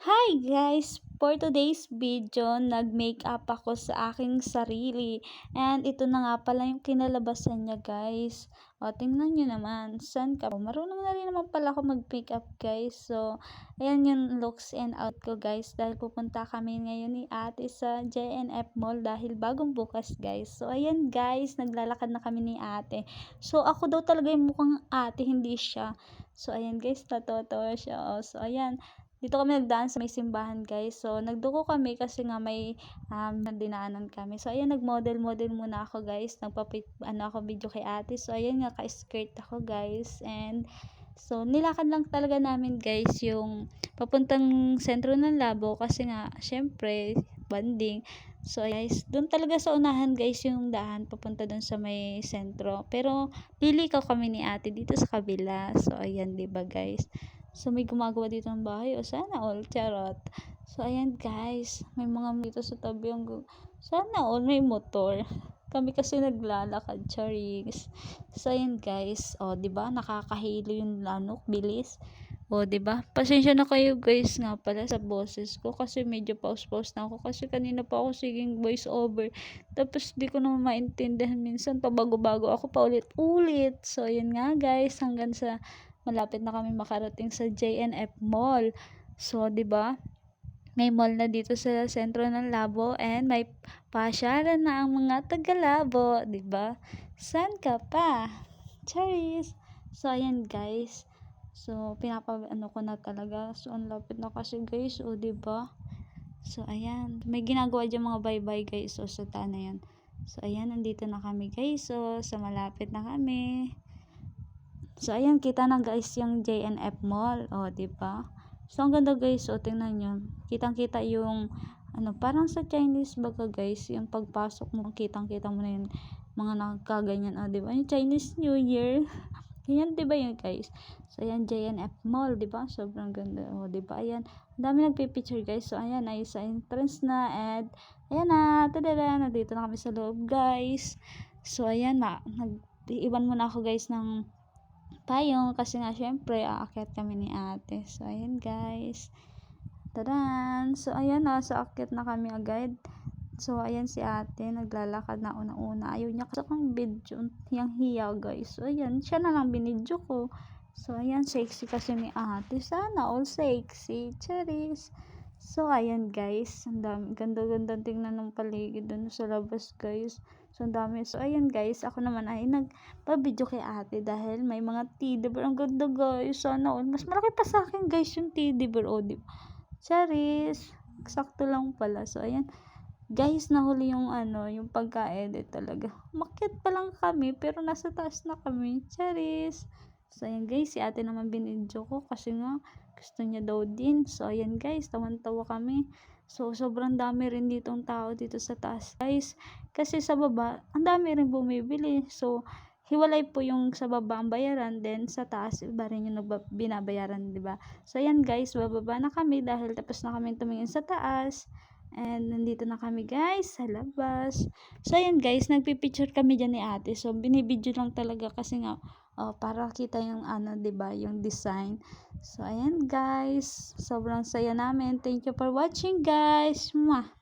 Hi guys! For today's video, nag-makeup ako sa aking sarili. And ito na nga pala yung kinalabasan niya guys. O, tingnan nyo naman. Saan ka? Marunong na rin naman pala ako mag-makeup guys. So, ayan yung looks and out ko guys. Dahil pupunta kami ngayon ni ate sa JNF Mall dahil bagong bukas guys. So, ayan guys, naglalakad na kami ni ate. So, ako daw talaga yung mukhang ate, hindi siya. So, ayan guys, tatawa-tawa siya. O, so, ayan. Dito kami nagdaan sa may simbahan guys. So, nagduko kami kasi nga may dinaanan kami. So, ayan, nag-model-model muna ako guys. Ako video kay ate. So, ayan nga, ka-skirt ako guys. And, so, nilakad lang talaga namin guys yung papuntang sentro ng Labo kasi nga, syempre, banding. So, guys, doon talaga sa unahan guys yung daan papunta doon sa may sentro. Pero, lilikaw kami ni ate dito sa kabila. So, ayan, diba guys? So, may gumagawa dito ng bahay. O, sana all. Charot. So, ayan guys. May mga dito sa tabi. Sana all may motor. Kami kasi naglalakad. Charis. So, ayan guys. O, diba? Nakakahilo yung lanok. Bilis. O, diba? Pasensya na kayo guys nga pala sa boses ko. Kasi medyo pause-pause na ako. Kasi kanina pa ako siging voice over. Tapos, di ko naman maintindihan. Minsan, pabago-bago ako pa ulit-ulit. So, ayan nga guys. Hanggang sa malapit na kami makarating sa JNF Mall. So, 'di ba? May mall na dito sa sentro ng Labo and may pasyalan na ang mga taga-Labo, 'di ba? San ka pa? Charis. So, ayan guys. So, ko na talaga. So, ang lapit na kasi guys, o 'di ba? So, ayan. May ginagawa diyan mga bye-bye guys. So, sa na yan. So, ayan, nandito na kami guys. So, sa malapit na kami. So, ayan, kita na guys yung JNF Mall. O, diba? So, ang ganda guys. O, tingnan nyo. Kitang-kita yung, parang sa Chinese baga guys, yung pagpasok mo, kitang-kita mo na yung mga nakaganyan. O, diba? Yung Chinese New Year. Ganyan, diba yun guys? So, ayan, JNF Mall, diba? Sobrang ganda. O, diba? Ayan. Ang dami nagpipicture guys. So, ayan, ay sa entrance na. And, ayan na. Tadada. Nandito na kami sa loob guys. So, ayan na. Iwan muna ako guys ng payong kasi nga syempre aakyat kami ni ate. So ayan guys, tadan. So ayan na, sa akyat na kami agad. So ayan si ate naglalakad na una-una, ayaw niya kasi kang video yang hiya guys. So ayan, siya na lang binidyo ko. So ayan, sexy kasi ni ate, sana all sexy. Charis. So ayan guys, ang dami, ganda-ganda tingnan ng paligid dun sa labas guys. So, ang dami. So, ayan guys, ako naman ay nagpa-video kay ate dahil may mga teddy bear. Ang ganda guys. Sana all. Mas malaki pa sa akin guys yung teddy bear. O, di ba? Charis. Sakto lang pala. So, ayan. Guys, nahuli yung yung pagka-edit talaga. Umakyat pa lang kami, pero nasa taas na kami. Charis. So, ayan guys, si ate naman binidyo ko kasi nga gusto niya daw din. So, ayan guys, tawan-tawa kami. So, sobrang dami rin ditong tao dito sa taas guys. Kasi sa baba, ang dami rin bumibili. So, hiwalay po yung sa baba ang bayaran, then sa taas, iba rin yung binabayaran, di ba? So, ayan guys, bababa na kami dahil tapos na kami tumingin sa taas. And, nandito na kami guys, sa labas. So, ayan guys, nagpipicture kami dyan ni ate. So, binibidyo lang talaga kasi nga, para kita yung 'di ba, yung design. So, ayan guys, sobrang saya namin. Thank you for watching guys. Mwah!